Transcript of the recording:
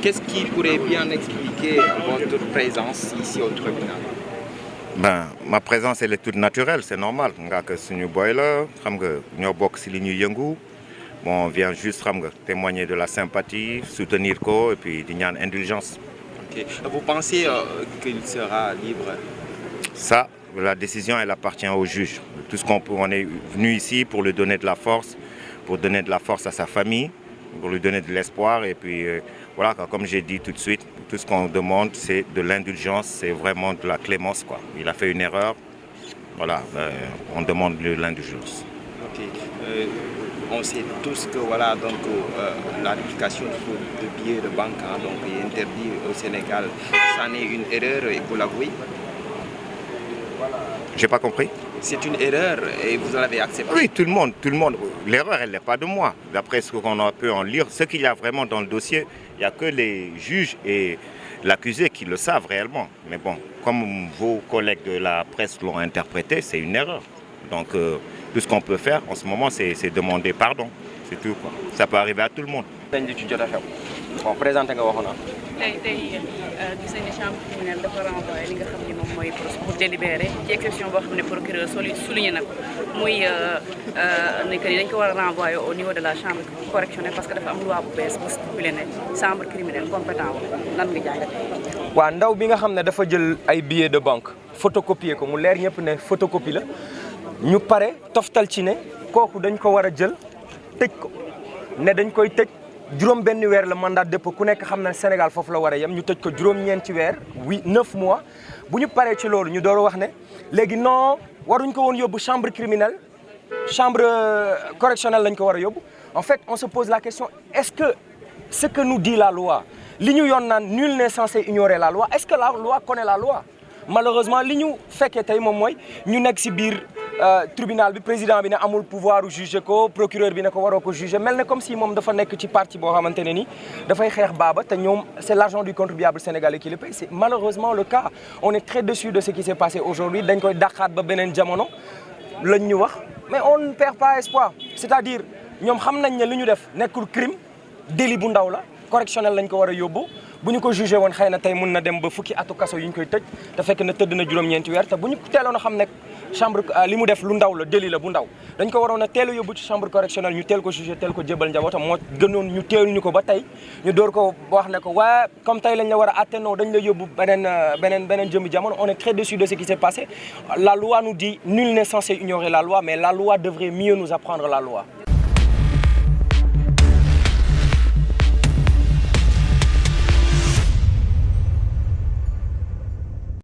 Qu'est-ce qui pourrait bien expliquer votre présence ici au tribunal? Ben, ma présence elle est toute naturelle, c'est normal. Nga que suñu boy la, xam nga ñoo bokk ci li ñuy yëngu. Bon, on vient juste xam nga témoigner de la sympathie, soutenir ko et puis di ñaan indulgence. Ok. Vous pensez qu'il sera libre? Ça, la décision elle appartient au juge. Tout ce qu'on peut, on est venu ici pour lui donner de la force, pour donner de la force à sa famille, pour lui donner de l'espoir et puis voilà, comme j'ai dit tout de suite, tout ce qu'on demande c'est de l'indulgence, c'est vraiment de la clémence quoi. Il a fait une erreur, voilà, on demande de l'indulgence. Ok. On sait tous que voilà donc l'application de billets de banque donc est interdit au Sénégal. Ça n'est une erreur et vous l'avouez? J'ai pas compris. C'est une erreur et vous l'avez accepté? Oui, tout le monde. L'erreur, elle n'est pas de moi. D'après ce qu'on a pu en lire, ce qu'il y a vraiment dans le dossier, il n'y a que les juges et l'accusé qui le savent réellement. Mais bon, comme vos collègues de la presse l'ont interprété, c'est une erreur. Donc, tout ce qu'on peut faire en ce moment, c'est demander pardon. C'est tout, quoi. Ça peut arriver à tout le monde. Bon, présenté nga waxoon tey gis nañ ne chambre criminelle dafa renvoyé li nga xam ne moom mooy pour délibérer ci exception boo xam ne procureur souligné na ko muy ne que ni dañ ko war a renvoyer au niveau de la chambre correctionnelle parce que dafa am loi bu bees bu stipulé ne chambre criminelle compétent wu nan nga jàngatee. waaw ndaw bi nga xam ne dafa jël ay billets de banque photocopier ko mu leer ñëpp ne photocopie la ñu pare toftal ci ne kooku dañ ko war a jël tëj ko ne dañ koy tëj. juróom benn weer la mandat de dépôt ku nekk xam na Sénégal foofu la war a yem ñu tëj ko juróom-ñeenti weer 9 mois bu ñu paree ci loolu ñu door a wax ne léegi non waruñ ko woon yóbbu chambre criminelle chambre correctionnelle lañ ko war a yóbbu en fait on se pose la question est-ce que ce que nous dit la loi li ñu yoon naan nul n'est censé ignorer la loi est-ce que la loi connaît la loi malheureusement li ñu fekkee tey moom mooy ñu nekk ci biir tribunal bi président bi ne amul pouvoir u juger ko procureur bi ne ko waroo ko juger mel ne comme si moom dafa nekk ci parti boo xamante ne ni dafay xeex baaba te ñoom c'est l'argent du contribuable sénégalais qui le paye c'est malheureusement le cas on est très déçu de ce qui s'est passé aujourd'hui dañ koy dàqaat ba beneen jamono lañ ñu wax mais on ne perd pas espoir c'est-à-dire ñoom xam nañ ne li ñu def nekkul crime délit bu ndaw la correctionnel lañ ko war a yóbbu bu ñu ko jugé woon xëy na tey mun na dem ba fukki atu kaso yu ñu koy tëj te fekk na tëdd na juróom-ñeenti weer te bu ñu teeloon a xam ne chambre li mu def lu ndaw la délit la bu ndaw dañ ko waroon a teel a yóbbu ci chambre correctionnelle ñu teel ko jugé teel ko jébal njabootam moo gënoon ñu teelu ñu ko ba tey ñu door ko wax ne ko waa comme tey lañ la war a atte non dañ la yóbbu beneen jëmmi jamono on est très déçu de ce qui s'est passé la loi nous dit nul n'est censé ignorer la loi mais la loi devrait mieux nous apprendre la loi